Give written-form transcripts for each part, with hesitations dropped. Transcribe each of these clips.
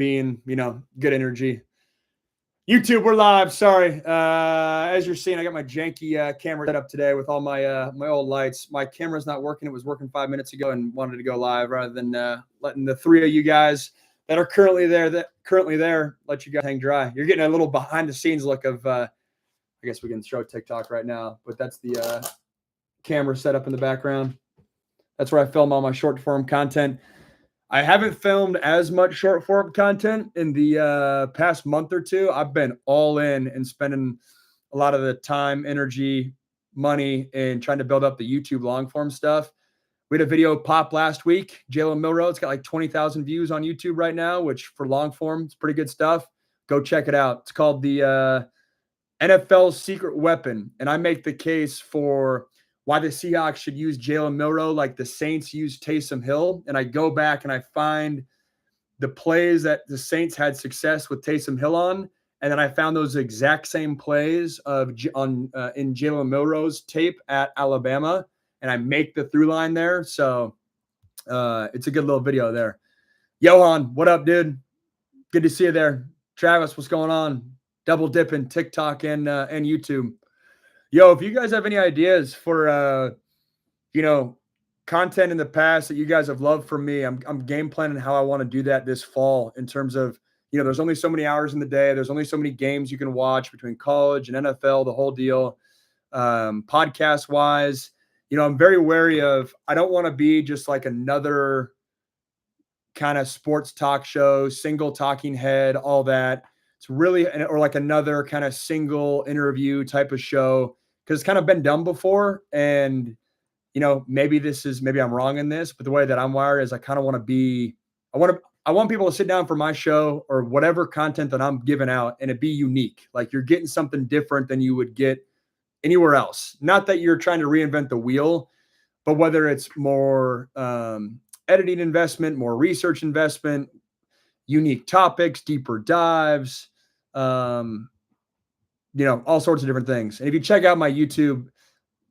being, good energy. YouTube, we're live. Sorry. As you're seeing, I got my janky camera set up today with all my my old lights. My camera's not working. It was working 5 minutes ago and wanted to go live rather than letting the three of you guys that are currently there let you guys hang dry. You're getting a little behind the scenes look of I guess we can show TikTok right now, but that's the camera set up in the background. That's where I film all my short form content. I haven't filmed as much short form content in the past month or two. I've been all in and spending a lot of the time, energy, money in trying to build up the YouTube long form stuff. We had a video pop last week. Jalen Milroe, it's got like 20,000 views on YouTube right now, which for long form, it's pretty good stuff. Go check it out. It's called the NFL's Secret Weapon. And I make the case for why the Seahawks should use Jalen Milroe like the Saints used Taysom Hill. And I go back and I find the plays that the Saints had success with Taysom Hill on. And then I found those exact same plays in Jalen Milroe's tape at Alabama. And I make the through line there. So it's a good little video there. Johan, what up, dude? Good to see you there. Travis, what's going on? Double dipping TikTok and YouTube. Yo, if you guys have any ideas for, content in the past that you guys have loved from me, I'm game planning how I want to do that this fall in terms of, there's only so many hours in the day. There's only so many games you can watch between college and NFL, the whole deal. Podcast wise, I'm very wary of, I don't want to be just like another kind of sports talk show, single talking head, all that. It's really, or like another kind of single interview type of show. Because it's kind of been done before. And, maybe I'm wrong in this, but the way that I'm wired is I kind of want to be, I want people to sit down for my show or whatever content that I'm giving out and it be unique. Like you're getting something different than you would get anywhere else. Not that you're trying to reinvent the wheel, but whether it's more editing investment, more research investment, unique topics, deeper dives, all sorts of different things. And if you check out my YouTube,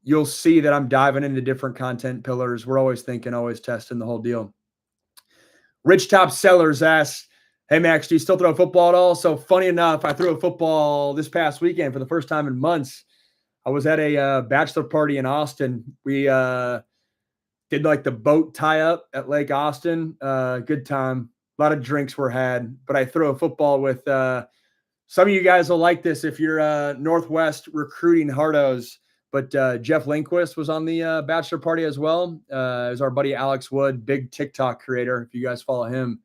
you'll see that I'm diving into different content pillars. We're always thinking, always testing the whole deal. Rich Top Sellers asks, hey, Max, do you still throw football at all? So funny enough, I threw a football this past weekend for the first time in months. I was at a bachelor party in Austin. We did like the boat tie up at Lake Austin. Good time. A lot of drinks were had, but I threw a football with some of you guys will like this if you're Northwest recruiting hardos, but Jeff Lindquist was on the bachelor party as well. As our buddy Alex Wood, big TikTok creator, if you guys follow him,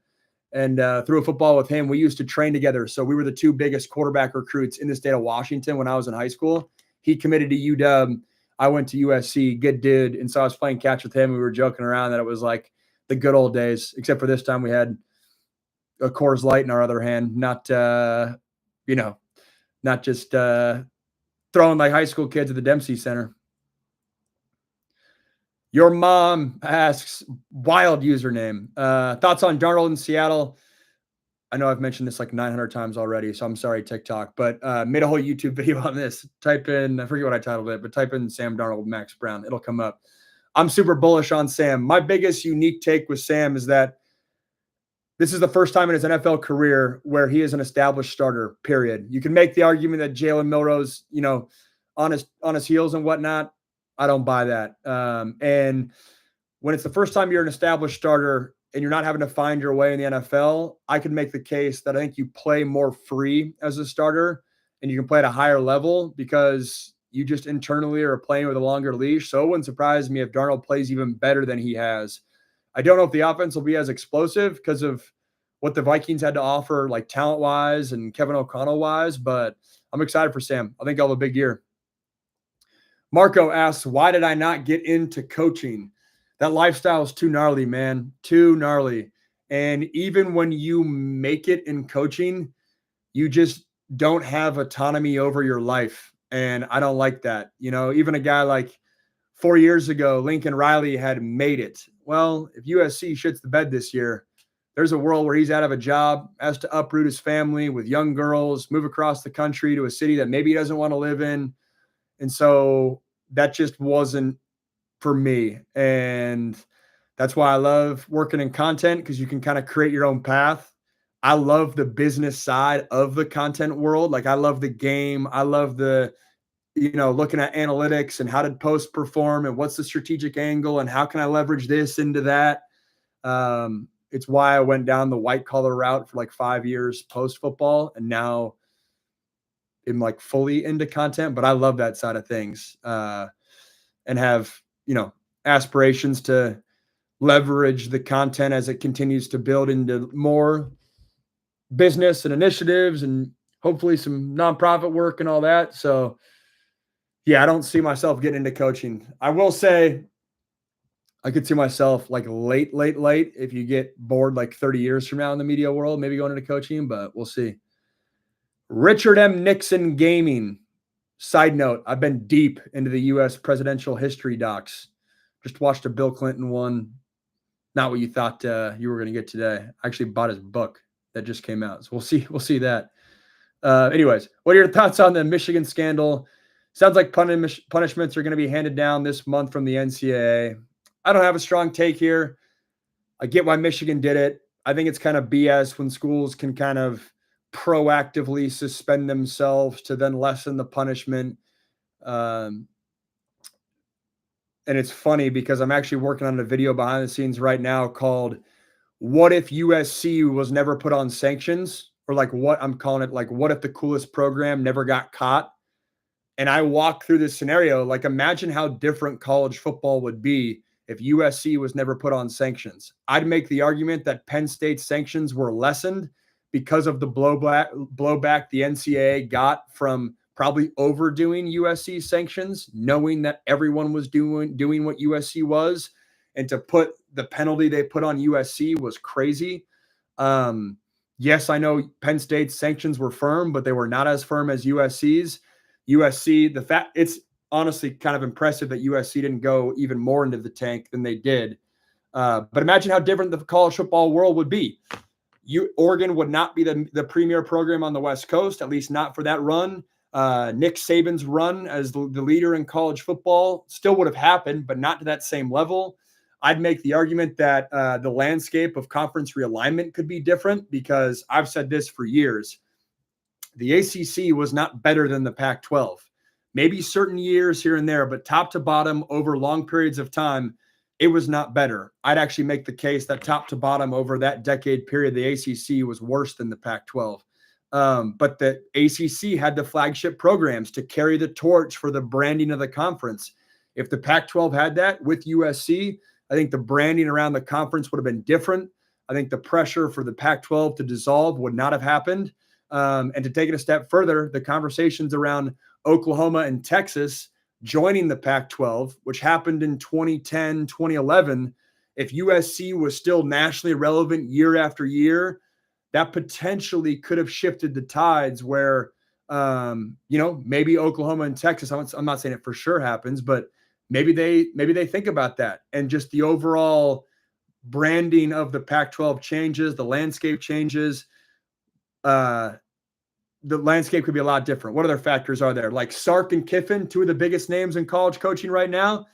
and threw a football with him. We used to train together. So we were the two biggest quarterback recruits in the state of Washington when I was in high school. He committed to UW. I went to USC, good dude. And so I was playing catch with him. We were joking around that it was like the good old days, except for this time we had a Coors Light in our other hand, not just throwing like high school kids at the Dempsey Center. Your mom asks, wild username. Thoughts on Darnold in Seattle? I know I've mentioned this like 900 times already, so I'm sorry, TikTok, but made a whole YouTube video on this. Type in, I forget what I titled it, but type in Sam Darnold, Max Brown. It'll come up. I'm super bullish on Sam. My biggest unique take with Sam is that this is the first time in his NFL career where he is an established starter, period. You can make the argument that Jalen Milroe's, on his heels and whatnot. I don't buy that. And when it's the first time you're an established starter and you're not having to find your way in the NFL, I can make the case that I think you play more free as a starter and you can play at a higher level because you just internally are playing with a longer leash. So it wouldn't surprise me if Darnold plays even better than he has. I don't know if the offense will be as explosive because of what the Vikings had to offer, like talent-wise and Kevin O'Connell-wise, but I'm excited for Sam. I think he'll have a big year. Marco asks, why did I not get into coaching? That lifestyle is too gnarly, man. Too gnarly. And even when you make it in coaching, you just don't have autonomy over your life. And I don't like that. Even a guy like 4 years ago, Lincoln Riley had made it. Well, if USC shits the bed this year, there's a world where he's out of a job, has to uproot his family with young girls, move across the country to a city that maybe he doesn't want to live in. And so that just wasn't for me. And that's why I love working in content, because you can kind of create your own path. I love the business side of the content world. Like I love the game. I love looking at analytics and how did post perform and what's the strategic angle and how can I leverage this into that. It's why I went down the white collar route for like 5 years post football. And now I'm like fully into content, but I love that side of things, and have, aspirations to leverage the content as it continues to build into more business and initiatives and hopefully some nonprofit work and all that. So yeah, I don't see myself getting into coaching. I will say I could see myself like late if you get bored like 30 years from now in the media world, maybe going into coaching, but we'll see. Richard M. Nixon Gaming. Side note, I've been deep into the U.S. presidential history docs. Just watched a Bill Clinton one. Not what you thought you were going to get today. I actually bought his book that just came out. So we'll see that. Anyways, what are your thoughts on the Michigan scandal? Sounds like punishments are going to be handed down this month from the NCAA. I don't have a strong take here. I get why Michigan did it. I think it's kind of BS when schools can kind of proactively suspend themselves to then lessen the punishment. And it's funny because I'm actually working on a video behind the scenes right now called "What if USC was never put on sanctions?" Or like what I'm calling it, like what if the coolest program never got caught? And I walk through this scenario, like imagine how different college football would be if USC was never put on sanctions. I'd make the argument that Penn State sanctions were lessened because of the blowback the NCAA got from probably overdoing USC sanctions, knowing that everyone was doing what USC was, and to put the penalty they put on USC was crazy. Yes, I know Penn State's sanctions were firm, but they were not as firm as USC's. It's honestly kind of impressive that USC didn't go even more into the tank than they did. But imagine how different the college football world would be. Oregon would not be the premier program on the West Coast, at least not for that run. Nick Saban's run as the leader in college football still would have happened, but not to that same level. I'd make the argument that the landscape of conference realignment could be different because I've said this for years. The ACC was not better than the Pac-12. Maybe certain years here and there, but top to bottom over long periods of time, it was not better. I'd actually make the case that top to bottom over that decade period, the ACC was worse than the Pac-12. But the ACC had the flagship programs to carry the torch for the branding of the conference. If the Pac-12 had that with USC, I think the branding around the conference would have been different. I think the pressure for the Pac-12 to dissolve would not have happened. And to take it a step further, the conversations around Oklahoma and Texas joining the Pac-12, which happened in 2010, 2011, if USC was still nationally relevant year after year, that potentially could have shifted the tides where, maybe Oklahoma and Texas, I'm not saying it for sure happens, but maybe they think about that. And just the overall branding of the Pac-12 changes, the landscape changes. The landscape could be a lot different. What other factors are there? Like Sark and Kiffin, two of the biggest names in college coaching right now.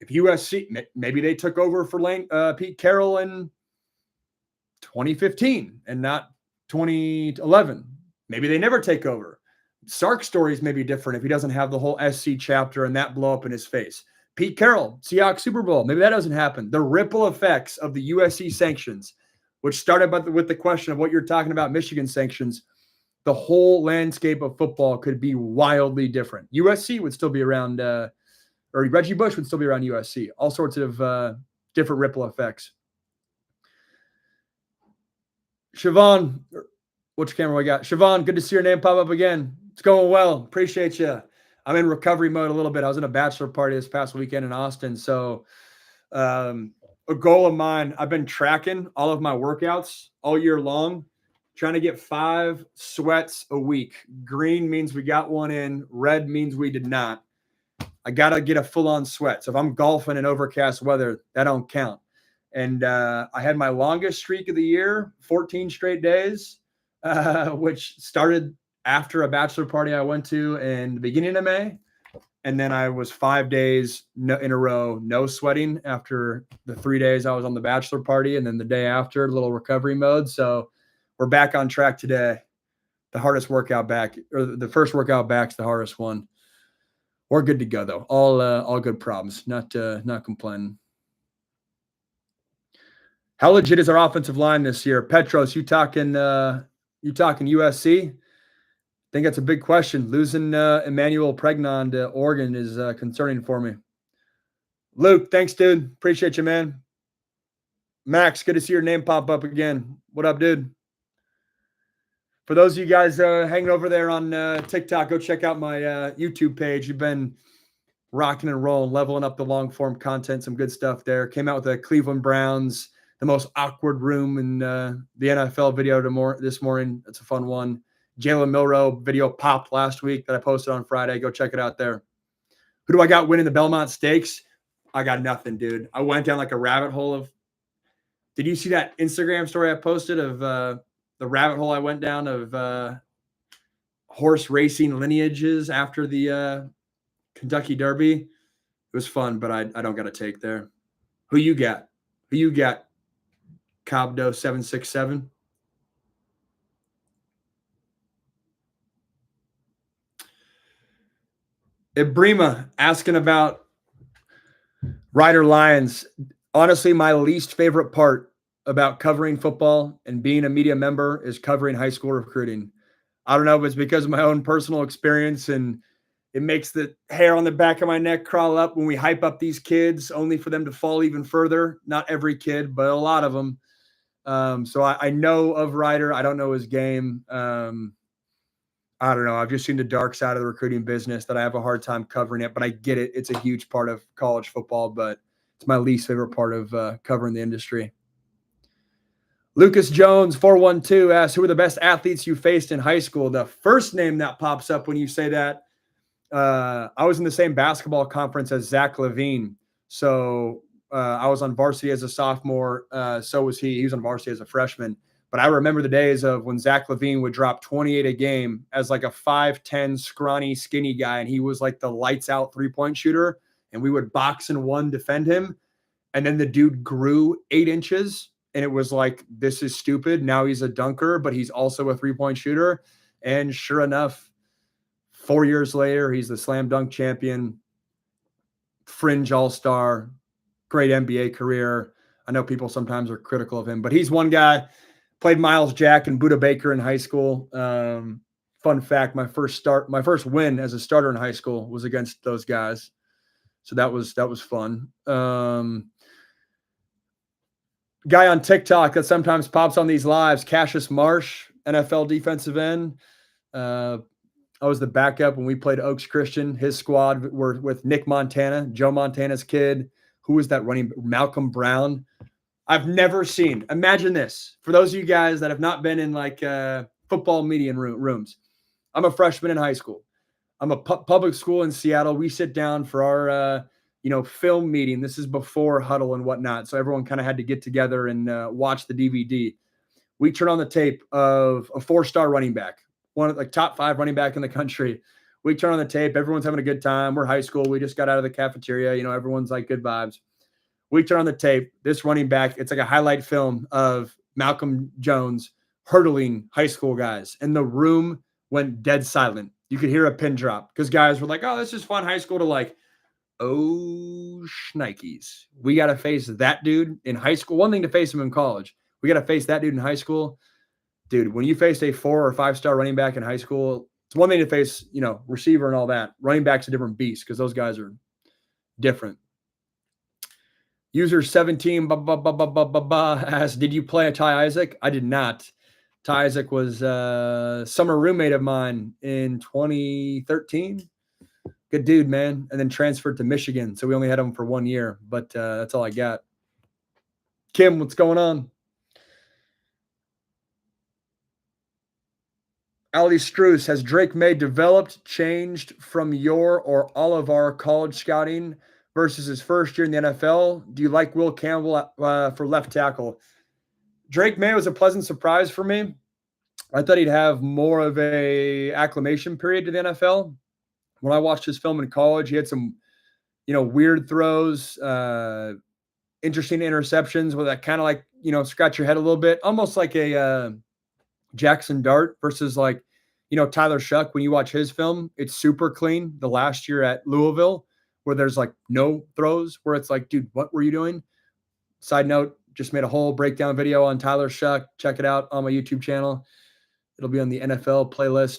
If USC, maybe they took over for Pete Carroll in 2015 and not 2011. Maybe they never take over. Sark's stories may be different if he doesn't have the whole SC chapter and that blow up in his face. Pete Carroll, Seahawks Super Bowl, maybe that doesn't happen. The ripple effects of the USC sanctions, which started with the question of what you're talking about, Michigan sanctions, the whole landscape of football could be wildly different. USC would still be around, or Reggie Bush would still be around USC. All sorts of different ripple effects. Siobhan, which camera we got? Siobhan, good to see your name pop up again. It's going well. Appreciate you. I'm in recovery mode a little bit. I was in a bachelor party this past weekend in Austin. So a goal of mine, I've been tracking all of my workouts all year long, trying to get 5 sweats a week. Green means we got one in. Red means we did not. I got to get a full-on sweat. So if I'm golfing in overcast weather, that don't count. And I had my longest streak of the year, 14 straight days, which started after a bachelor party I went to in the beginning of May. And then I was 5 days in a row, no sweating after the 3 days I was on the bachelor party. And then the day after, a little recovery mode. So We're back on track today. The hardest workout back, or the first workout back's the hardest one. We're good to go though. All good problems. Not complaining. How legit is our offensive line this year? Petros, you talking USC? I think that's a big question. Losing Emmanuel Pregnon to Oregon is concerning for me. Luke, thanks, dude. Appreciate you, man. Max, good to see your name pop up again. What up, dude? For those of you guys hanging over there on TikTok, go check out my YouTube page. You've been rocking and rolling, leveling up the long form content, some good stuff there. Came out with the Cleveland Browns, the most awkward room in the NFL video this morning. It's a fun one. Jalen Milroe video popped last week that I posted on Friday. Go check it out there. Who do I got winning the Belmont Stakes? I got nothing, dude. I went down like a rabbit hole of. Did you see that Instagram story I posted of the rabbit hole I went down of horse racing lineages after the Kentucky Derby? It was fun, but I don't got a take there. Who you got? Who you got? Cobdo 767. Ibrima asking about Rider Lions. Honestly, my least favorite part about covering football and being a media member is covering high school recruiting. I don't know if it's because of my own personal experience, and it makes the hair on the back of my neck crawl up when we hype up these kids only for them to fall even further. Not every kid, but a lot of them. So I know of Ryder. I don't know his game. I don't know. I've just seen the dark side of the recruiting business that I have a hard time covering it, but I get it. It's a huge part of college football, but it's my least favorite part of covering the industry. Lucas Jones, 412, asks, who are the best athletes you faced in high school? The first name that pops up when you say that, I was in the same basketball conference as Zach Levine. So I was on varsity as a sophomore. So was he. He was on varsity as a freshman. But I remember the days of when Zach Levine would drop 28 a game as like a 5'10", scrawny, skinny guy, and he was like the lights out three-point shooter, and we would box and one defend him. And then the dude grew 8 inches, and it was like, this is stupid. Now he's a dunker, but he's also a three-point shooter. And sure enough, 4 years later, he's the slam dunk champion, fringe all-star, great NBA career. I know people sometimes are critical of him, but he's one guy. Played Miles Jack and Buda Baker in high school. Fun fact, my first win as a starter in high school was against those guys. So that was fun. Guy on TikTok that sometimes pops on these lives, Cassius Marsh, NFL defensive end. I was the backup when we played Oaks Christian. His squad were with Nick Montana, Joe Montana's kid. Who was that running? Malcolm Brown. I've never seen. Imagine this. For those of you guys that have not been in like football media rooms, I'm a freshman in high school. I'm a public school in Seattle. We sit down for our film meeting. This is before huddle and whatnot, so everyone kind of had to get together and watch the DVD. We turn on the tape of a 4-star running back, one of the top 5 running back in the country. We turn on the tape. Everyone's having a good time. We're high school. We just got out of the cafeteria. Everyone's like good vibes. We turn on the tape. This running back, it's like a highlight film of Malcolm Jones hurdling high school guys, and the room went dead silent. You could hear a pin drop because guys were like, "Oh, this is fun high school," to like, "Oh, shnikes. We got to face that dude in high school." One thing to face him in college. We got to face that dude in high school. Dude, when you face a 4 or 5-star running back in high school, it's one thing to face, receiver and all that. Running back's a different beast because those guys are different. User 17 asked, did you play a Ty Isaac? I did not. Ty Isaac was a summer roommate of mine in 2013. Good dude, man. And then transferred to Michigan. So we only had him for 1 year, but that's all I got. Kim, what's going on? Ali Struess, has Drake May developed, changed from your or all of our college scouting versus his first year in the NFL? Do you like Will Campbell for left tackle? Drake May was a pleasant surprise for me. I thought he'd have more of a acclimation period to the NFL. When I watched his film in college, he had some, weird throws, interesting interceptions where that kind of like, scratch your head a little bit, almost like a Jackson Dart versus like, Tyler Shuck. When you watch his film, it's super clean. The last year at Louisville, where there's like no throws, where it's like, dude, what were you doing? Side note, just made a whole breakdown video on Tyler Shuck. Check it out on my YouTube channel. It'll be on the NFL playlist.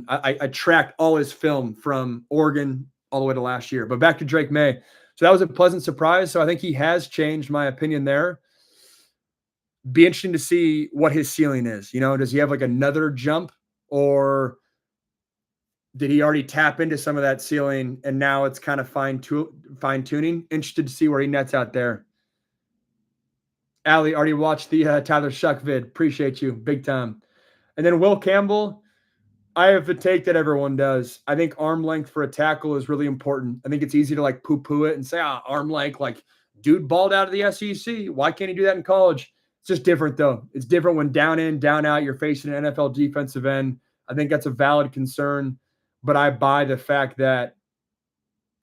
I tracked all his film from Oregon all the way to last year. But back to Drake Maye. So that was a pleasant surprise. So I think he has changed my opinion there. Be interesting to see what his ceiling is. Does he have like another jump, or did he already tap into some of that ceiling and now it's kind of fine tuning? Interested to see where he nets out there. Allie, already watched the Tyler Shuck vid. Appreciate you. Big time. And then Will Campbell, I have the take that everyone does. I think arm length for a tackle is really important. I think it's easy to like poo-poo it and say, arm length, like dude balled out of the SEC. Why can't he do that in college? It's just different though. It's different when down in, down out, you're facing an NFL defensive end. I think that's a valid concern, but I buy the fact that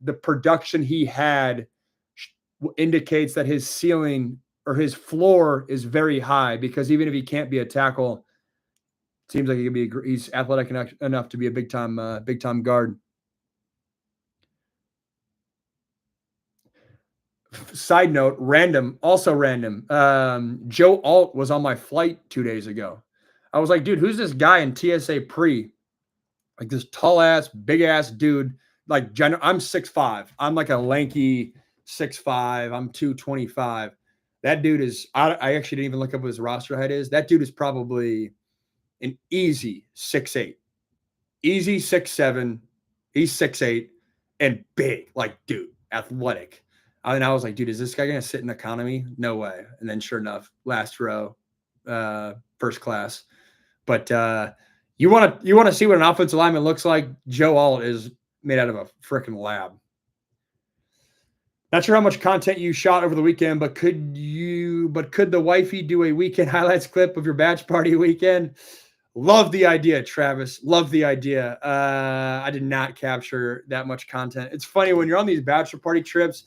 the production he had indicates that his ceiling or his floor is very high, because even if he can't be a tackle, seems like he's athletic enough to be a big time guard. Side note, also random. Joe Alt was on my flight 2 days ago. I was like, dude, who's this guy in TSA pre? Like this tall ass, big ass dude. Like I'm 6'5". I'm like a lanky 6'5". I'm 225. That dude is, I actually didn't even look up what his roster height is. That dude is probably an easy 6'8". Easy 6'7". He's 6'8" and big, like, dude, athletic. And I was like, dude, is this guy going to sit in economy? No way. And then sure enough, last row, first class. But you want to see what an offensive lineman looks like? Joe Alt is made out of a freaking lab. Not sure how much content you shot over the weekend, but could the wifey do a weekend highlights clip of your batch party weekend? Love the idea, Travis. Love the idea. I did not capture that much content. It's funny when you're on these bachelor party trips,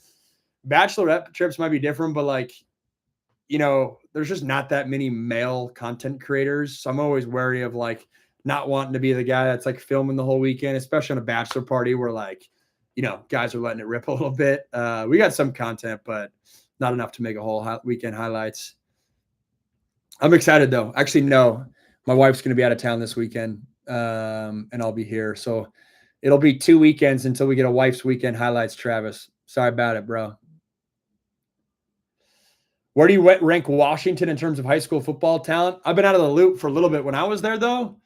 bachelorette trips might be different, but like, there's just not that many male content creators. So I'm always wary of like not wanting to be the guy that's like filming the whole weekend, especially on a bachelor party where like, guys are letting it rip a little bit. We got some content, but not enough to make a whole weekend highlights. I'm excited though. Actually, no, my wife's going to be out of town this weekend, and I'll be here. So it'll be 2 weekends until we get a wife's weekend highlights, Travis. Sorry about it, bro. Where do you rank Washington in terms of high school football talent? I've been out of the loop for a little bit. When I was there, though,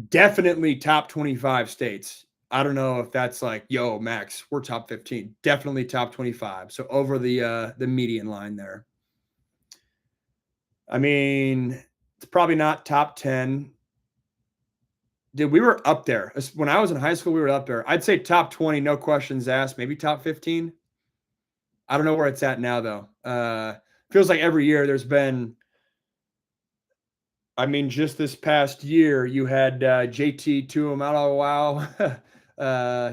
definitely top 25 states. I don't know if that's like, yo, Max, we're top 15. Definitely top 25. So over the median line there. I mean, it's probably not top 10. Dude, we were up there. When I was in high school, we were up there. I'd say top 20, no questions asked. Maybe top 15. I don't know where it's at now, though. Feels like every year there's been, I mean, just this past year, you had JT Tuimoloau.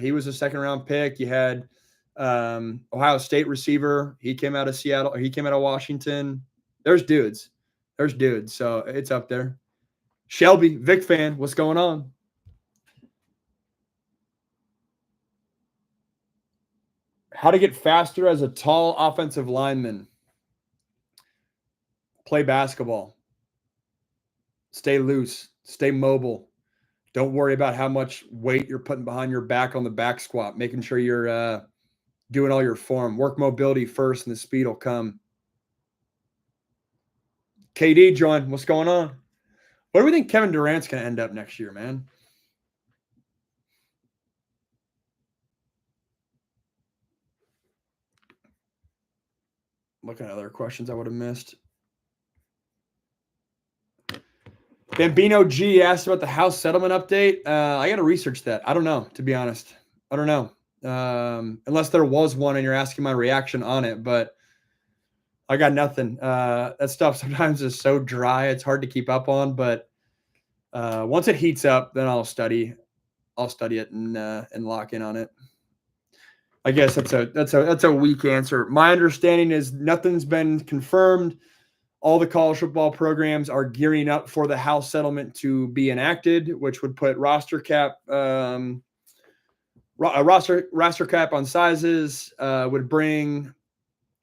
He was a second-round pick. You had Ohio State receiver. He came out of Seattle. Or he came out of Washington. There's dudes. So it's up there. Shelby, Vic fan, what's going on? How to get faster as a tall offensive lineman. Play basketball. Stay loose. Stay mobile. Don't worry about how much weight you're putting behind your back on the back squat, making sure you're doing all your form. Work mobility first, and the speed will come. KD, John, what's going on? What do we think Kevin Durant's going to end up next year, man? Looking at other questions I would have missed. Bambino G asked about the house settlement update. I got to research that. I don't know, to be honest. I don't know. Unless there was one and you're asking my reaction on it, but I got nothing. That stuff sometimes is so dry, it's hard to keep up on, but once it heats up, then I'll study it and lock in on it. I guess that's a weak answer. My understanding is nothing's been confirmed. All the college football programs are gearing up for the House settlement to be enacted, which would put roster cap on sizes,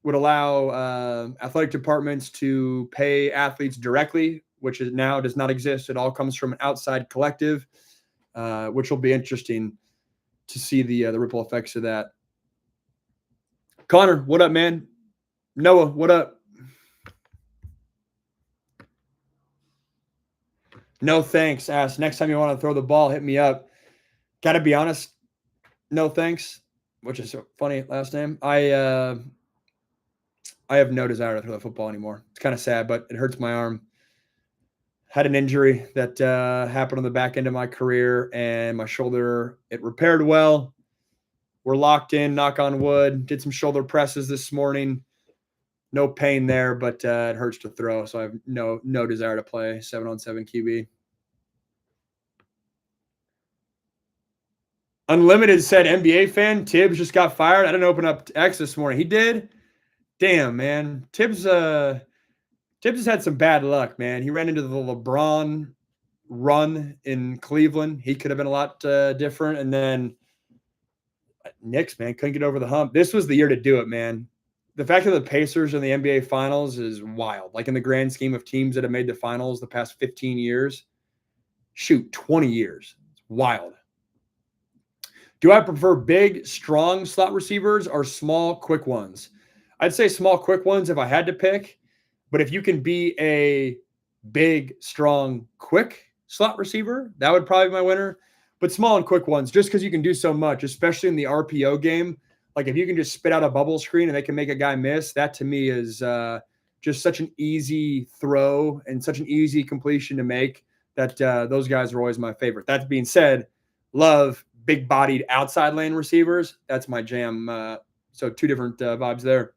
would allow athletic departments to pay athletes directly, which is now does not exist. It all comes from an outside collective, which will be interesting to see the ripple effects of that. Connor, what up, man? Noah, what up? No thanks. Ask next time you want to throw the ball, hit me up. Got to be honest. No thanks, which is a funny last name. I have no desire to throw the football anymore. It's kind of sad, but it hurts my arm. Had an injury that happened on the back end of my career, and my shoulder, it repaired well. We're locked in, knock on wood. Did some shoulder presses this morning. No pain there, but it hurts to throw, so I have no desire to play 7-on-7 QB. Unlimited said NBA fan. Tibbs just got fired. I didn't open up X this morning. He did? Damn, man. Tibbs has had some bad luck, man. He ran into the LeBron run in Cleveland. He could have been a lot different. And then Knicks, man, couldn't get over the hump. This was the year to do it, man. The fact that the Pacers are in the NBA Finals is wild. Like in the grand scheme of teams that have made the finals the past 15 years, 20 years. It's wild. Do I prefer big, strong slot receivers or small, quick ones? I'd say small, quick ones if I had to pick. But if you can be a big, strong, quick slot receiver, that would probably be my winner. But small and quick ones, just because you can do so much, especially in the RPO game. Like if you can just spit out a bubble screen and they can make a guy miss, that to me is just such an easy throw and such an easy completion to make that those guys are always my favorite. That being said, love big-bodied outside lane receivers. That's my jam. So two different vibes there.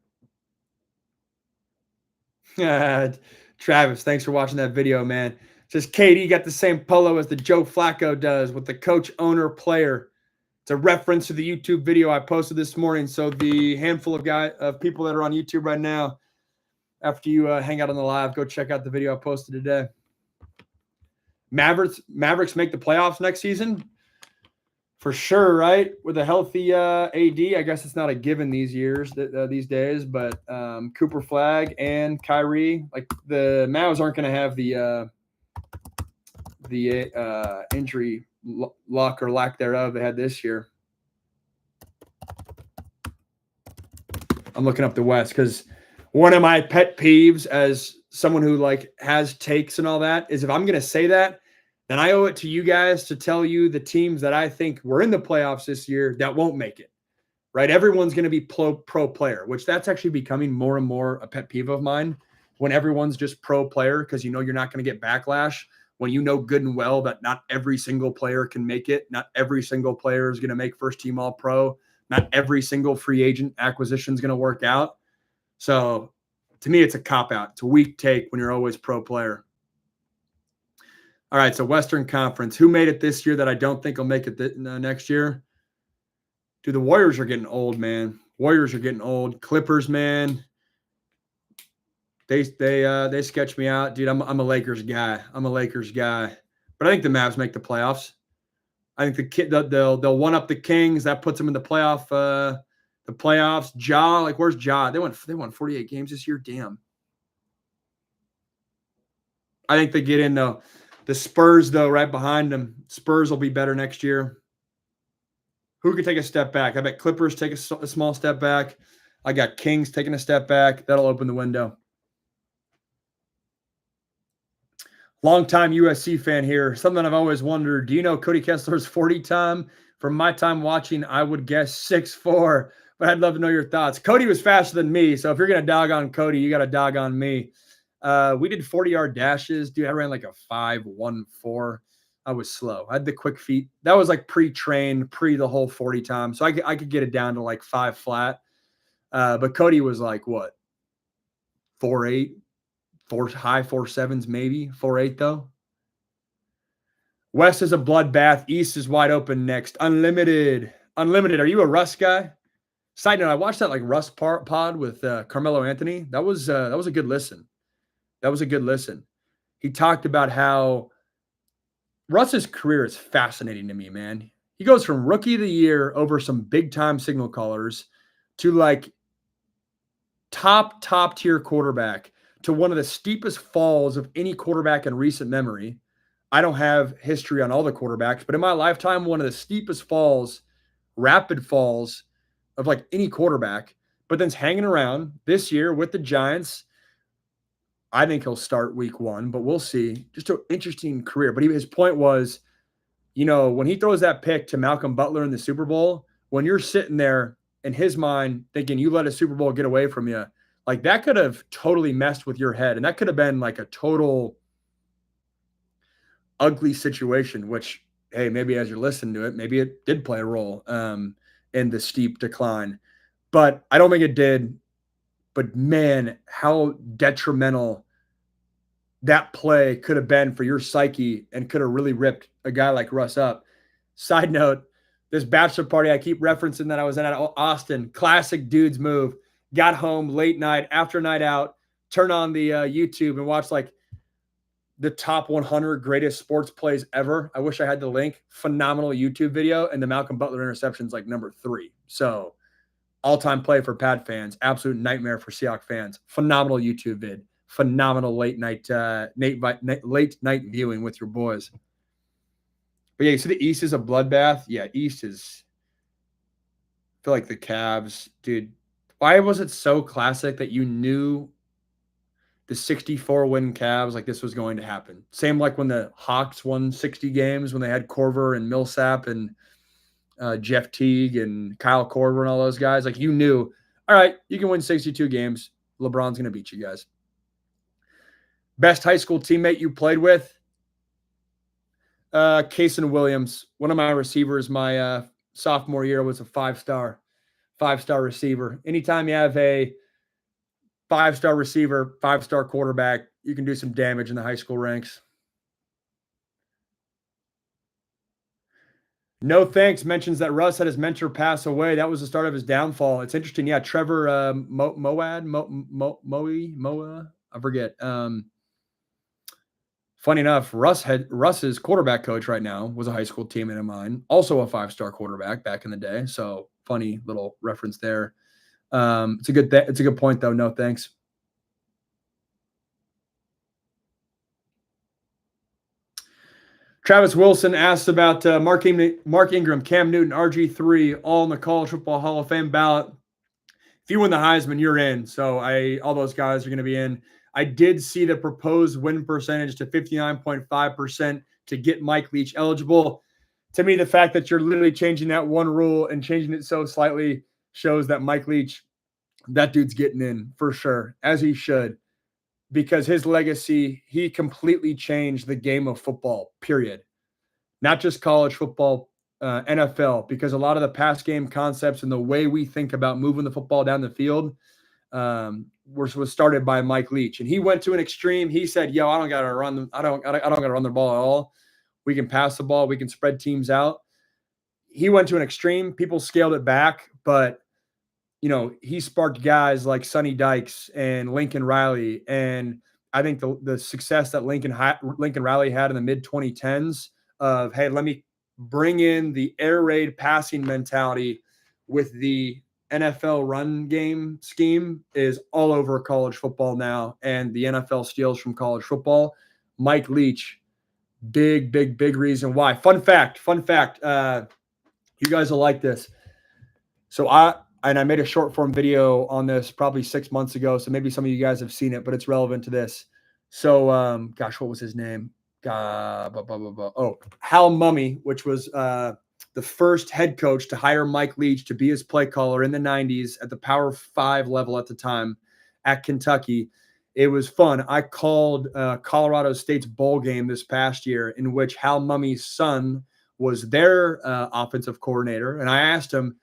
Travis, thanks for watching that video, man. It says KD got the same polo as the Joe Flacco does with the coach, owner, player. It's a reference to the YouTube video I posted this morning. So the handful of people that are on YouTube right now, after you hang out on the live, go check out the video I posted today. Mavericks make the playoffs next season? For sure, right? With a healthy AD, I guess it's not a given these these days, but Cooper Flag and Kyrie, like the Mavs aren't going to have the injury luck or lack thereof they had this year. I'm looking up the West because one of my pet peeves as someone who like has takes and all that is if I'm going to say that, then I owe it to you guys to tell you the teams that I think were in the playoffs this year that won't make it, right? Everyone's going to be pro player, which that's actually becoming more and more a pet peeve of mine when everyone's just pro player because you know you're not going to get backlash when you know good and well that not every single player can make it. Not every single player is going to make first team all pro. Not every single free agent acquisition is going to work out. So to me, it's a cop-out. It's a weak take when you're always pro player. All right, so Western Conference. Who made it this year that I don't think will make it next year? Dude, the Warriors are getting old, man. Warriors are getting old. Clippers, man. They sketch me out. Dude, I'm a Lakers guy. I'm a Lakers guy. But I think the Mavs make the playoffs. I think they'll one-up the Kings. That puts them in the playoffs. Ja, like where's Ja? They won 48 games this year. Damn. I think they get in though. The Spurs, though, right behind them. Spurs will be better next year. Who could take a step back? I bet Clippers take a small step back. I got Kings taking a step back. That'll open the window. Longtime USC fan here. Something I've always wondered. Do you know Cody Kessler's 40 time? From my time watching, I would guess 6'4", but I'd love to know your thoughts. Cody was faster than me, so if you're going to dog on Cody, you got to dog on me. We did 40-yard dashes. Dude, I ran like a 5.14. I was slow. I had the quick feet. That was like pre-trained, the whole 40 time. So I could get it down to like 5 flat. But Cody was like, what? 4.8, high 4.7s maybe. 4.8 though. West is a bloodbath. East is wide open next. Unlimited. Are you a Russ guy? Side note, I watched that like Russ pod with Carmelo Anthony. That was a good listen. That was a good listen. He talked about how Russ's career is fascinating to me, man. He goes from rookie of the year over some big time signal callers to like top tier quarterback to one of the steepest falls of any quarterback in recent memory. I don't have history on all the quarterbacks, but in my lifetime, one of the steepest falls, rapid falls of like any quarterback, but then's hanging around this year with the Giants. I think he'll start week 1, but we'll see. Just an interesting career. But his point was, when he throws that pick to Malcolm Butler in the Super Bowl, when you're sitting there in his mind thinking you let a Super Bowl get away from you, like that could have totally messed with your head. And that could have been like a total ugly situation, which, hey, maybe as you're listening to it, maybe it did play a role in the steep decline. But I don't think it did. But man, how detrimental that play could have been for your psyche and could have really ripped a guy like Russ up. Side note, this bachelor party I keep referencing that I was at Austin, classic dudes move. Got home late night, after night out, turn on the YouTube and watch like the top 100 greatest sports plays ever. I wish I had the link. Phenomenal YouTube video, and the Malcolm Butler interception's like number 3. So all-time play for Pad fans, absolute nightmare for Seahawks fans. Phenomenal YouTube vid. Phenomenal late night viewing with your boys. But yeah, you see the East is a bloodbath. Yeah, East is. I feel like the Cavs, dude. Why was it so classic that you knew the 64-win Cavs like this was going to happen? Same like when the Hawks won 60 games when they had Korver and Millsap and Jeff Teague and Kyle Korver and all those guys. Like you knew, all right, you can win 62 games. LeBron's going to beat you guys. Best high school teammate you played with? Kason Williams, one of my receivers, my sophomore year was a five-star receiver. Anytime you have a 5-star receiver, 5-star quarterback, you can do some damage in the high school ranks. No thanks mentions that Russ had his mentor pass away. That was the start of his downfall. It's interesting. Yeah, Trevor Moa, I forget. Funny enough, Russ's quarterback coach right now was a high school teammate of mine, also a 5-star quarterback back in the day. So funny little reference there. It's a good point though. No thanks. Travis Wilson asked about Mark Ingram, Cam Newton, RG3, all in the College Football Hall of Fame ballot. If you win the Heisman, you're in. So all those guys are going to be in. I did see the proposed win percentage to 59.5% to get Mike Leach eligible. To me, the fact that you're literally changing that one rule and changing it so slightly shows that Mike Leach, that dude's getting in for sure, as he should, because his legacy, he completely changed the game of football, period. Not just college football, NFL, because a lot of the pass game concepts and the way we think about moving the football down the field was started by Mike Leach, and he went to an extreme. He said, "Yo, I don't got to run. I don't got to run the ball at all. We can pass the ball. We can spread teams out." He went to an extreme. People scaled it back, but he sparked guys like Sonny Dykes and Lincoln Riley, and I think the success that Lincoln Riley had in the mid 2010s of, hey, let me bring in the air raid passing mentality with the NFL run game scheme is all over college football now, and the NFL steals from college football. Mike Leach, big reason why. Fun fact. You guys will like this. So I made a short form video on this probably 6 months ago, so maybe some of you guys have seen it, but it's relevant to this. So, what was his name? Hal Mumme, which was the first head coach to hire Mike Leach to be his play caller in the 90s at the Power 5 level at the time at Kentucky. It was fun. I called Colorado State's bowl game this past year in which Hal Mumme's son was their offensive coordinator. And I asked him,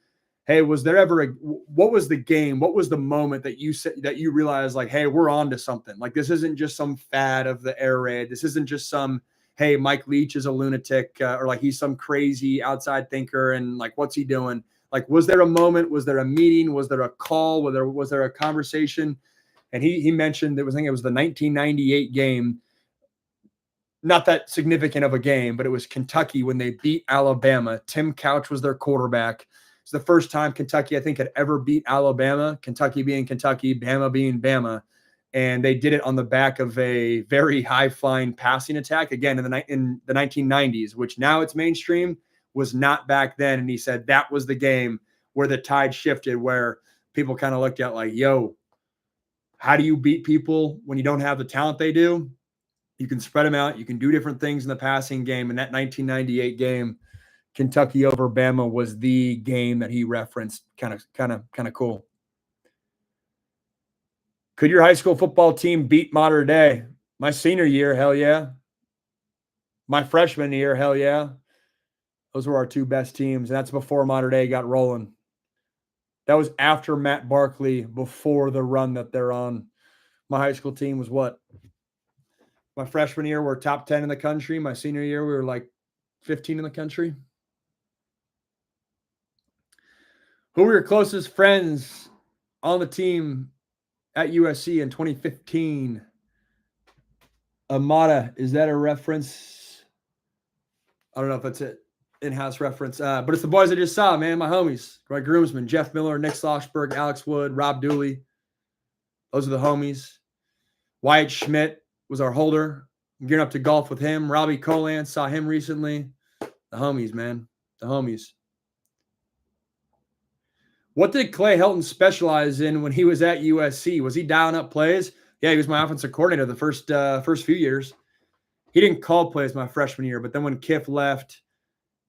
hey, was there ever what was the game? What was the moment that you said that you realized like, hey, we're on to something? Like, this isn't just some fad of the air raid. This isn't just some, hey, Mike Leach is a lunatic or like he's some crazy outside thinker and like, what's he doing? Like, was there a moment? Was there a meeting? Was there a call? Was there a conversation? And he mentioned I think it was the 1998 game, not that significant of a game, but it was Kentucky when they beat Alabama. Tim Couch was their quarterback. It's the first time Kentucky, I think, had ever beat Alabama, Kentucky being Kentucky, Bama being Bama. And they did it on the back of a very high-flying passing attack, again, in the 1990s, which now it's mainstream, was not back then. And he said that was the game where the tide shifted, where people kind of looked at like, yo, how do you beat people when you don't have the talent they do? You can spread them out. You can do different things in the passing game. And that 1998 game, Kentucky over Bama, was the game that he referenced. Kind of cool. Could your high school football team beat Mater Dei? My senior year, hell yeah. My freshman year, hell yeah. Those were our two best teams. And that's before Mater Dei got rolling. That was after Matt Barkley, before the run that they're on. My high school team was what? My freshman year, we're top 10 in the country. My senior year, we were like 15 in the country. Who were your closest friends on the team at USC in 2015? Amada, is that a reference? I don't know if that's it. In-house reference. But it's the boys I just saw, man. My homies. Greg Groomsman, Jeff Miller, Nick Schlossberg, Alex Wood, Rob Dooley. Those are the homies. Wyatt Schmidt was our holder. I'm gearing up to golf with him. Robbie Colan, saw him recently. The homies, man. The homies. What did Clay Helton specialize in when he was at USC? Was he dialing up plays? Yeah, he was my offensive coordinator the first few years. He didn't call plays my freshman year, but then when Kiff left,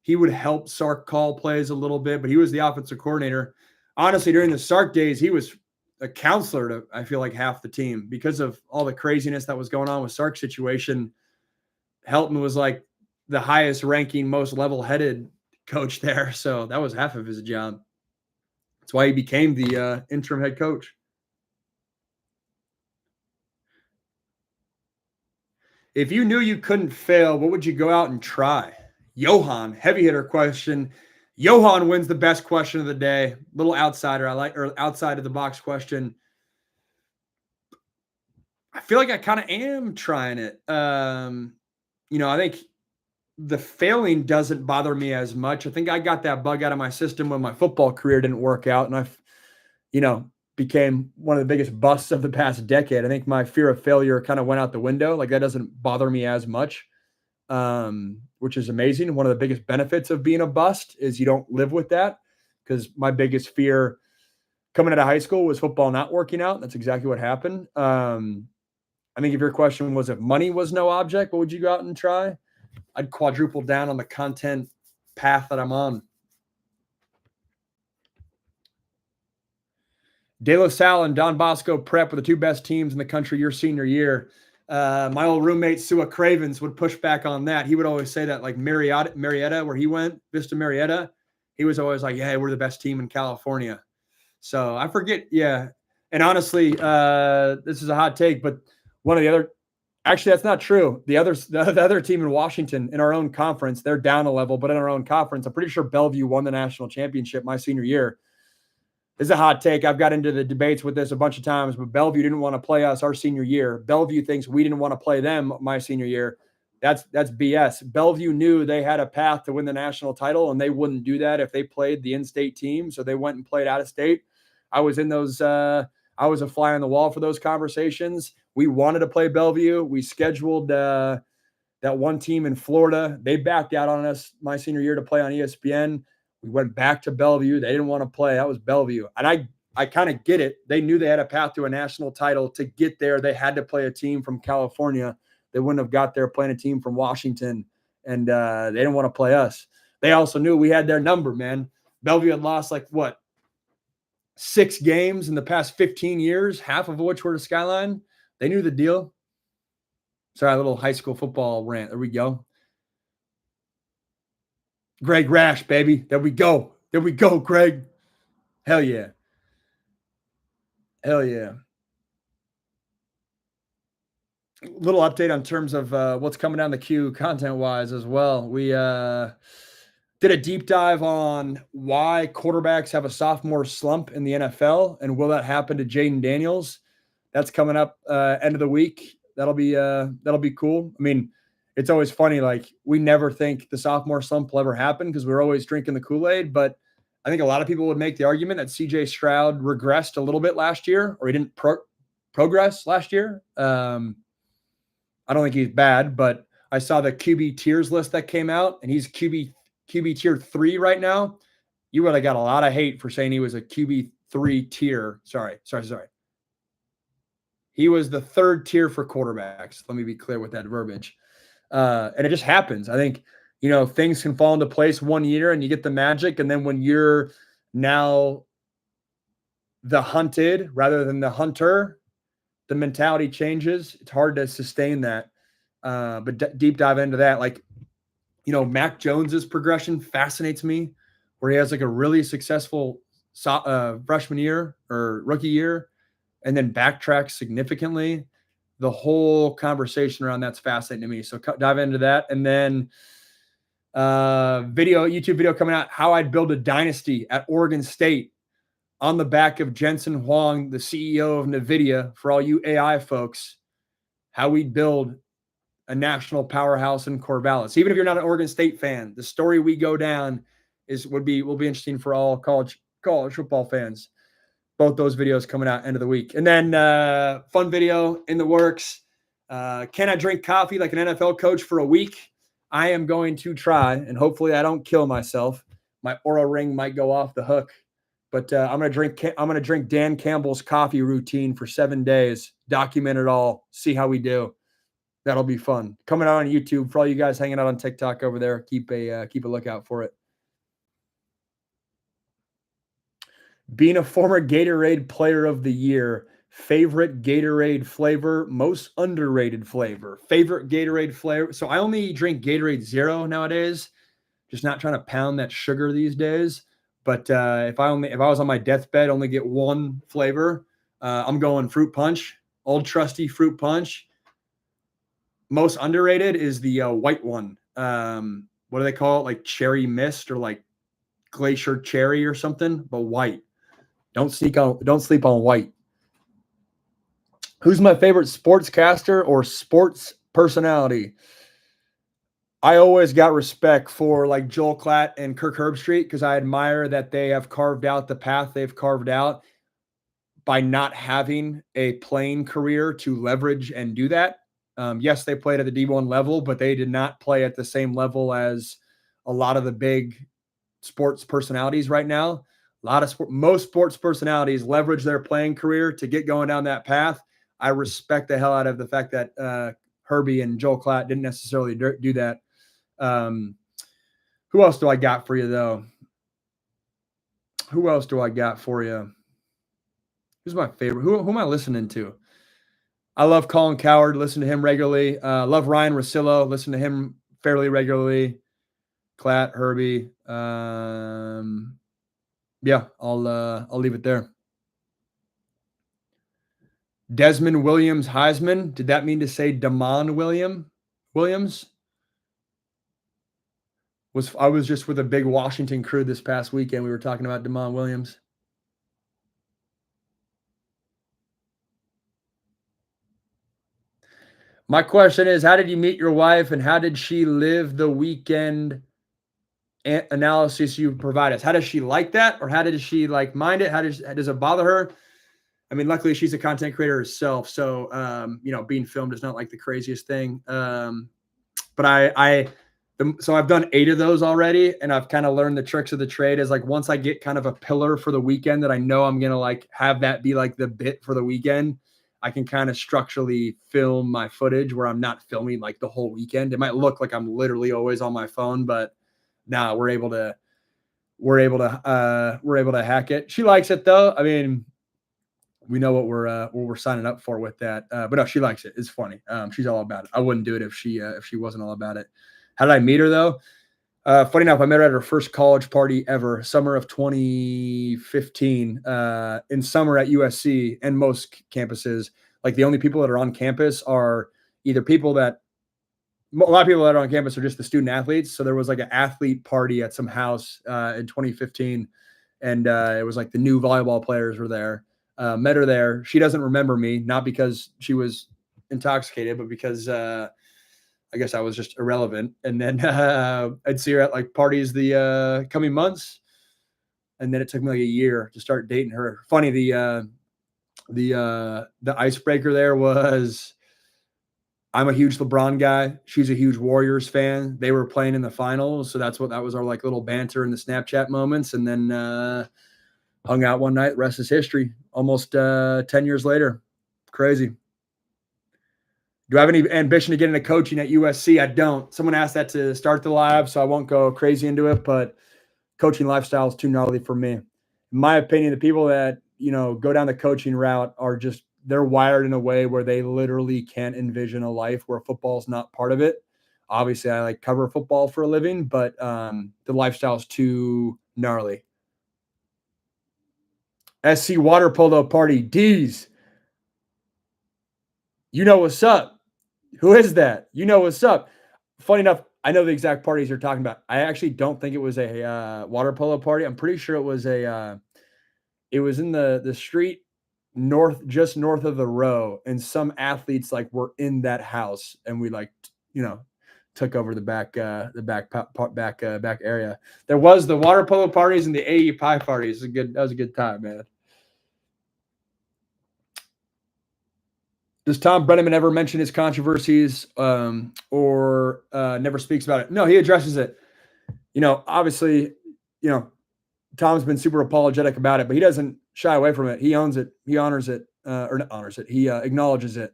he would help Sark call plays a little bit, but he was the offensive coordinator. Honestly, during the Sark days, he was a counselor to, I feel like, half the team because of all the craziness that was going on with Sark's situation. Helton was like the highest ranking, most level-headed coach there. So that was half of his job. That's why he became the interim head coach. If you knew you couldn't fail, what would you go out and try? Johan, heavy hitter question. Johan wins the best question of the day. Little outsider, or outside of the box question. I feel like I kind of am trying it. I think the failing doesn't bother me as much. I think I got that bug out of my system when my football career didn't work out, and I, became one of the biggest busts of the past decade. I think my fear of failure kind of went out the window. Like, that doesn't bother me as much. Which is amazing. One of the biggest benefits of being a bust is you don't live with that, because my biggest fear coming out of high school was football not working out. That's exactly what happened. I think if your question was if money was no object, what would you go out and try? I'd quadruple down on the content path that I'm on. De La Salle and Don Bosco Prep were the two best teams in the country your senior year. My old roommate, Sua Cravens, would push back on that. He would always say that, like Marietta, where he went, Vista Marietta, he was always like, yeah, we're the best team in California. So I forget. Yeah. And honestly, this is a hot take, but one of the other, actually, that's not true. The other team in Washington in our own conference, they're down a level, but in our own conference, I'm pretty sure Bellevue won the national championship my senior year. This is a hot take. I've got into the debates with this a bunch of times, but Bellevue didn't want to play us our senior year. Bellevue thinks we didn't want to play them my senior year. That's BS. Bellevue knew they had a path to win the national title, and they wouldn't do that if they played the in-state team. So they went and played out of state. I was in those. I was a fly on the wall for those conversations. We wanted to play Bellevue. We scheduled that one team in Florida. They backed out on us my senior year to play on ESPN. We went back to Bellevue. They didn't want to play. That was Bellevue. And I kind of get it. They knew they had a path to a national title. To get there, they had to play a team from California. They wouldn't have got there playing a team from Washington, and they didn't want to play us. They also knew we had their number, man. Bellevue had lost 6 games in the past 15 years, half of which were to Skyline. They knew the deal. Sorry, a little high school football rant. There we go. Greg Rash, baby. There we go. There we go, Greg. Hell yeah. Hell yeah. Little update on terms of what's coming down the queue content-wise as well. We did a deep dive on why quarterbacks have a sophomore slump in the NFL, and will that happen to Jaden Daniels? That's coming up end of the week. That'll be cool. I mean, it's always funny. Like we never think the sophomore slump will ever happen because we're always drinking the Kool-Aid. But I think a lot of people would make the argument that CJ Stroud regressed a little bit last year, or he didn't progress last year. I don't think he's bad, but I saw the QB tiers list that came out, and he's QB tier 3 right now. You would have got a lot of hate for saying he was a QB 3 tier. Sorry. He was the 3rd tier for quarterbacks. Let me be clear with that verbiage. And it just happens. I think, things can fall into place one year and you get the magic. And then when you're now the hunted rather than the hunter, the mentality changes. It's hard to sustain that. But deep dive into that. Like, Mac Jones's progression fascinates me, where he has like a really successful freshman year or rookie year and then backtracks significantly. The whole conversation around that's fascinating to me. So dive into that. And then YouTube video coming out, how I'd build a dynasty at Oregon State on the back of Jensen Huang, the CEO of NVIDIA, for all you AI folks, how we'd build a national powerhouse in Corvallis. Even if you're not an Oregon State fan, the story we go down will be interesting for all college football fans. Both those videos coming out end of the week. And then fun video in the works. Can I drink coffee like an NFL coach for a week? I am going to try, and hopefully I don't kill myself. My Oura ring might go off the hook, but I'm gonna drink Dan Campbell's coffee routine for 7 days. Document it all. See how we do. That'll be fun. Coming out on YouTube for all you guys hanging out on TikTok over there. Keep a lookout for it. Being a former Gatorade Player of the Year, favorite Gatorade flavor, most underrated flavor, favorite Gatorade flavor. So I only drink Gatorade Zero nowadays, just not trying to pound that sugar these days. But if I was on my deathbed, only get one flavor, I'm going fruit punch, old trusty fruit punch. Most underrated is the white one. What do they call it? Like cherry mist or like glacier cherry or something, but white. Don't sleep on white. Who's my favorite sportscaster or sports personality? I always got respect for like Joel Klatt and Kirk Herbstreit because I admire that they have carved out the path they've carved out by not having a playing career to leverage and do that. Yes, they played at the D1 level, but they did not play at the same level as a lot of the big sports personalities right now. Most sports personalities leverage their playing career to get going down that path. I respect the hell out of the fact that Herbie and Joel Klatt didn't necessarily do that. Who else do I got for you, though? Who else do I got for you? Who's my favorite? Who am I listening to? I love Colin Cowherd. Listen to him regularly. Love Ryan Russillo. Listen to him fairly regularly. Klatt, Herbie. Yeah, I'll leave it there. Desmond Williams Heisman. Did that mean to say Damon Williams? I was just with a big Washington crew this past weekend. We were talking about Damon Williams. My question is, how did you meet your wife and how did she live the weekend analysis you provide us? How does she like that? Or how did she like mind it? How does it bother her? I mean, luckily she's a content creator herself. So, being filmed is not like the craziest thing. But so I've done 8 of those already. And I've kind of learned the tricks of the trade is like, once I get kind of a pillar for the weekend that I know I'm going to like have that be like the bit for the weekend, I can kind of structurally film my footage where I'm not filming like the whole weekend. It might look like I'm literally always on my phone, but now we're able to hack it. She likes it though. I mean, we know what we're signing up for with that. But no, she likes it. It's funny. She's all about it. I wouldn't do it if she wasn't all about it. How did I meet her though? Funny enough, I met her at her first college party ever, summer of 2015, in summer at USC and most campuses. Like the only people that are on campus are either a lot of people that are on campus are just the student athletes. So there was like an athlete party at some house in 2015, and it was like the new volleyball players were there. Met her there. She doesn't remember me, not because she was intoxicated, but because I guess I was just irrelevant. And then I'd see her at like parties the coming months. And then it took me like a year to start dating her. Funny, the icebreaker there was I'm a huge LeBron guy. She's a huge Warriors fan. They were playing in the finals, so that was our like little banter in the Snapchat moments. And then hung out one night. Rest is history. Almost 10 years later. Crazy. Do I have any ambition to get into coaching at USC? I don't. Someone asked that to start the live, so I won't go crazy into it, but coaching lifestyle is too gnarly for me. In my opinion, the people that, go down the coaching route are just, they're wired in a way where they literally can't envision a life where football is not part of it. Obviously, I like cover football for a living, but the lifestyle is too gnarly. SC water polo party, D's. You know what's up. Who is that? You know what's up. Funny enough, I know the exact parties you're talking about. I actually don't think it was a water polo party. I'm pretty sure it was it was in the street just north of the row, and some athletes like were in that house, and we like took over the back area. There was the water polo parties and the AE pie parties. That was a good time, man. Does Tom Brenneman ever mention his controversies or never speaks about it? No, he addresses it. Obviously, Tom's been super apologetic about it, but he doesn't shy away from it. He owns it. He honors it, or not honors it. He acknowledges it.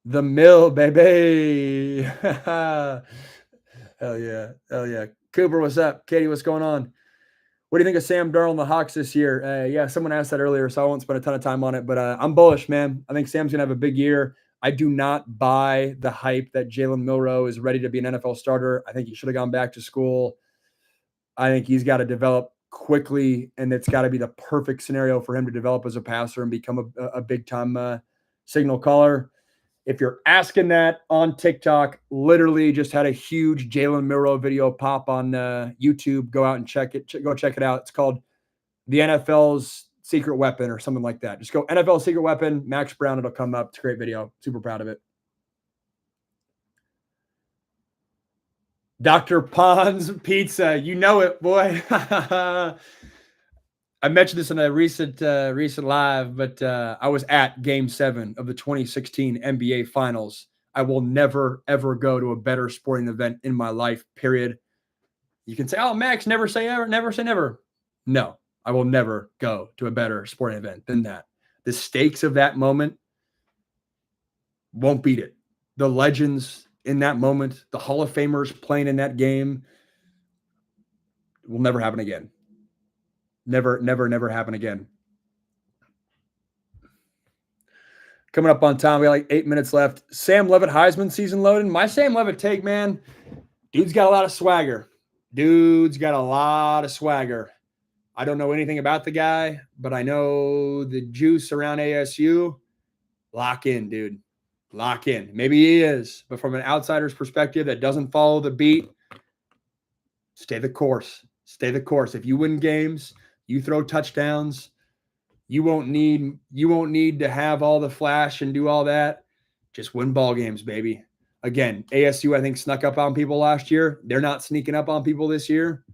The mill, baby. Hell yeah. Hell yeah. Cooper, what's up? Katie, what's going on? What do you think of Sam Darnold and the Hawks this year? Yeah, someone asked that earlier, so I won't spend a ton of time on it, but I'm bullish, man. I think Sam's going to have a big year. I do not buy the hype that Jalen Milroe is ready to be an NFL starter. I think he should have gone back to school. I think he's got to develop quickly, and it's got to be the perfect scenario for him to develop as a passer and become a big-time signal caller. If you're asking that on TikTok, literally just had a huge Jalen Milroe video pop on YouTube. Go out and check it. Go check it out. It's called The NFL's Secret Weapon or something like that. Just go NFL Secret Weapon, Max Brown. It'll come up. It's a great video. Super proud of it. Dr. Pond's Pizza. You know it, boy. I mentioned this in a recent live, but I was at Game 7 of the 2016 NBA Finals. I will never, ever go to a better sporting event in my life, period. You can say, oh, Max, never say ever, never say never. No, I will never go to a better sporting event than that. The stakes of that moment won't beat it. The legends in that moment, the Hall of Famers playing in that game will never happen again. Never, never, never happen again. Coming up on time, we got like 8 minutes left. Sam Levitt Heisman season loading. My Sam Levitt take, man, dude's got a lot of swagger. I don't know anything about the guy, but I know the juice around ASU. Lock in, dude. Lock in. Maybe he is, but from an outsider's perspective that doesn't follow the beat, stay the course. Stay the course. If you win games, you throw touchdowns, you won't need to have all the flash and do all that. Just win ball games, baby. Again, ASU, I think, snuck up on people last year. They're not sneaking up on people this year.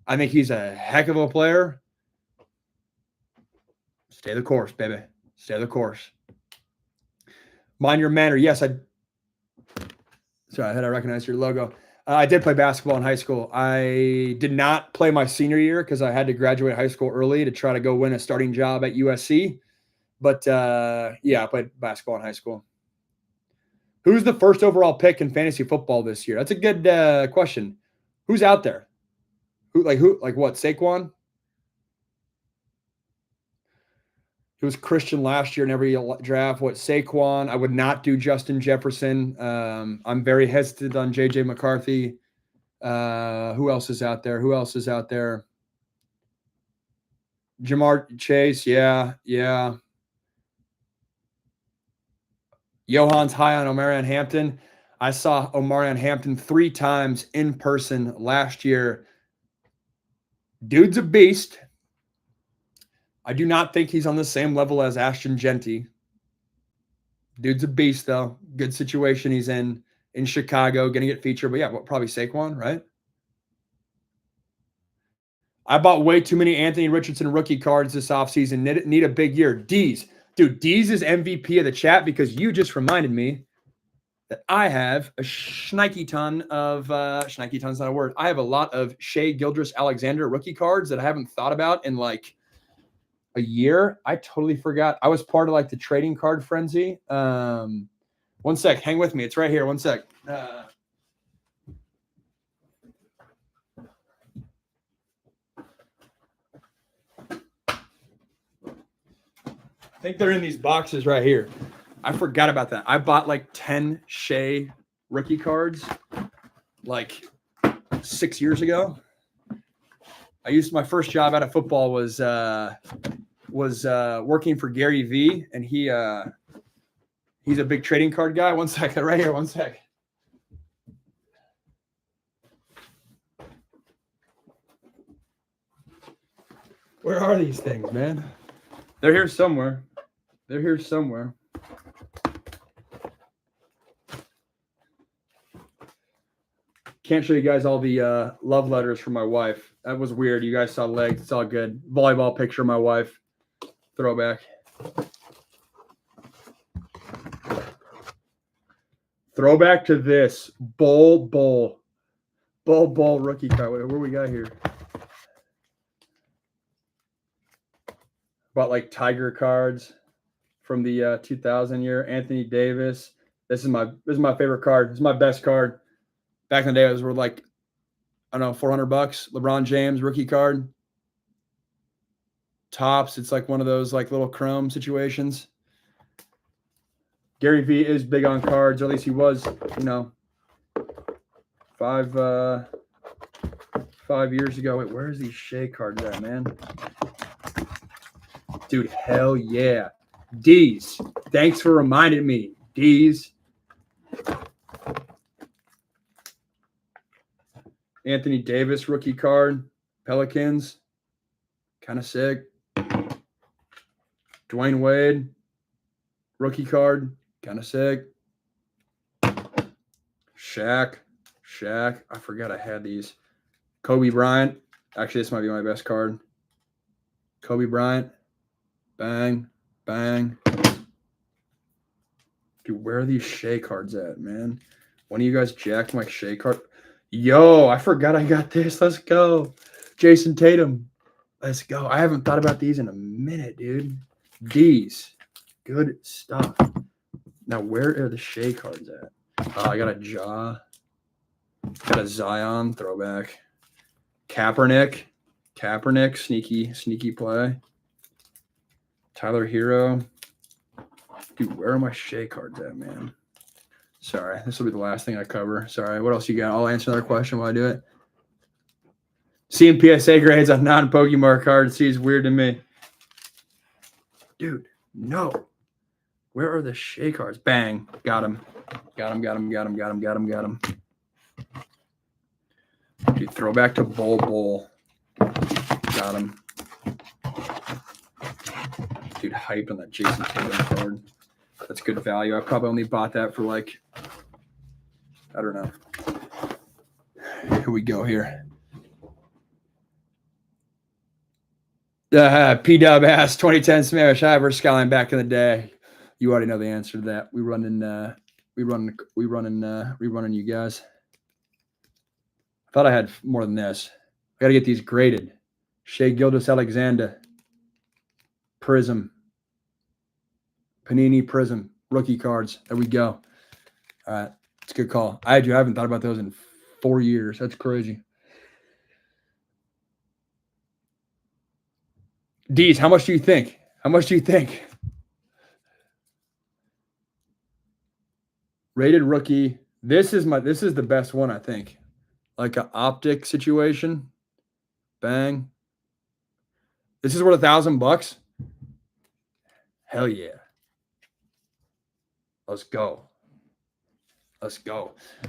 I think he's a heck of a player. Stay the course, baby. Stay the course. Mind your manner. Yes, I recognize your logo. I did play basketball in high school. I did not play my senior year because I had to graduate high school early to try to go win a starting job at USC. But, yeah, I played basketball in high school. Who's the first overall pick in fantasy football this year? That's a good question. Who's out there? Who? What, Saquon? It was Christian last year in every draft. What, Saquon? I would not do Justin Jefferson. I'm very hesitant on J.J. McCarthy. Who else is out there? Jamar Chase, yeah. Johan's high on Omarion Hampton. I saw Omarion Hampton 3 times in person last year. Dude's a beast. I do not think he's on the same level as Ashton Genty. Dude's a beast, though. Good situation he's in Chicago, going to get featured. But yeah, probably Saquon, right? I bought way too many Anthony Richardson rookie cards this offseason. Need a big year. Dees. Dude, Dees is MVP of the chat because you just reminded me that I have a shnikey ton of shnikey ton's not a word. I have a lot of Shea Gilgeous-Alexander rookie cards that I haven't thought about in like a year. I totally forgot. I was part of like the trading card frenzy. One sec. Hang with me. It's right here. One sec. I think they're in these boxes right here. I forgot about that. I bought like 10 Shea rookie cards like 6 years ago. My first job out of football was working for Gary Vee, and he's a big trading card guy. One second, right here. One sec. Where are these things, man? They're here somewhere. They're here somewhere. Can't show you guys all the love letters from my wife. That was weird. You guys saw legs. It's all good. Volleyball picture of my wife. Throwback. Throwback to this. Bull rookie card. What we got here? Bought like Tiger cards from the 2000 year. Anthony Davis. This is my favorite card. This is my best card. Back in the day, it was worth like, I don't know, $400. LeBron James rookie card. Tops. It's like one of those like little chrome situations. Gary Vee is big on cards, or at least he was, 5 years ago. Wait, where's these Shea cards at, man? Dude, hell yeah. D's. Thanks for reminding me. D's. Anthony Davis rookie card. Pelicans. Kind of sick. Dwayne Wade rookie card. Kind of sick. Shaq. I forgot I had these. Kobe Bryant. Actually, this might be my best card. Kobe Bryant. Bang. Dude, where are these Shea cards at, man? One of you guys jacked my Shea card. Yo, I forgot I got this. Let's go. Jason Tatum. Let's go. I haven't thought about these in a minute, dude. These. Good stuff. Now, where are the Shea cards at? I got a Ja. Got a Zion throwback. Kaepernick. Sneaky play. Tyler Hero. Dude, where are my Shea cards at, man? Sorry, this will be the last thing I cover. Sorry, what else you got? I'll answer another question while I do it. Seeing PSA grades on non-Pokemon cards seems weird to me. Dude, no. Where are the Shea cards? Bang. Got him. Dude, throwback to Bull. Got him. Dude, hype on that Jason Tatum card. That's good value. I probably only bought that for like, I don't know. Here we go here. P-Dub asked 2010 Smash Ivor Skyline back in the day. You already know the answer to that. We running you guys. I thought I had more than this. I got to get these graded. Shea Gilgeous-Alexander. Prism. Panini Prism. Rookie cards. There we go. All right. It's a good call. I haven't thought about those in 4 years. That's crazy. Dees, how much do you think? Rated rookie. This is the best one, I think. Like an optic situation. Bang. This is worth $1,000. Hell yeah. Let's go.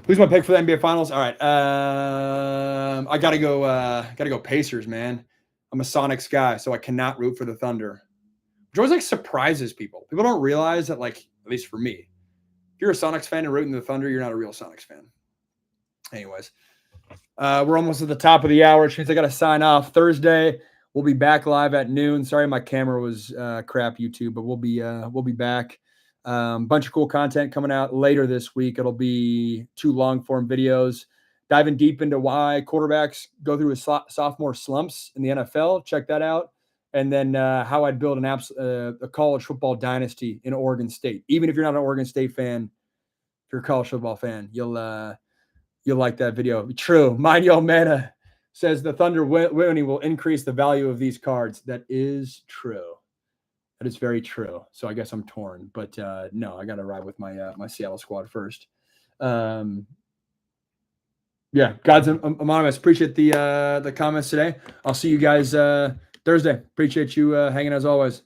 Who's my pick for the NBA Finals? All right. I gotta go Pacers, man. I'm a Sonics guy, so I cannot root for the Thunder. Which always like surprises people. People don't realize that, like, at least for me, if you're a Sonics fan and rooting the Thunder, you're not a real Sonics fan. Anyways, we're almost at the top of the hour, which means I got to sign off. Thursday, we'll be back live at noon. Sorry, my camera was crap, YouTube, but we'll be back. Bunch of cool content coming out later this week. It'll be 2 long form videos diving deep into why quarterbacks go through sophomore slumps in the NFL. Check that out. And then how I'd build a college football dynasty in Oregon State. Even if you're not an Oregon State fan, if you're a college football fan, you'll like that video. True. Mind Yo Mana says the Thunder winning will increase the value of these cards. That is true. That is very true. So I guess I'm torn, but no, I got to ride with my my Seattle squad first. Yeah, God's anonymous. Appreciate the comments today. I'll see you guys Thursday. Appreciate you hanging as always.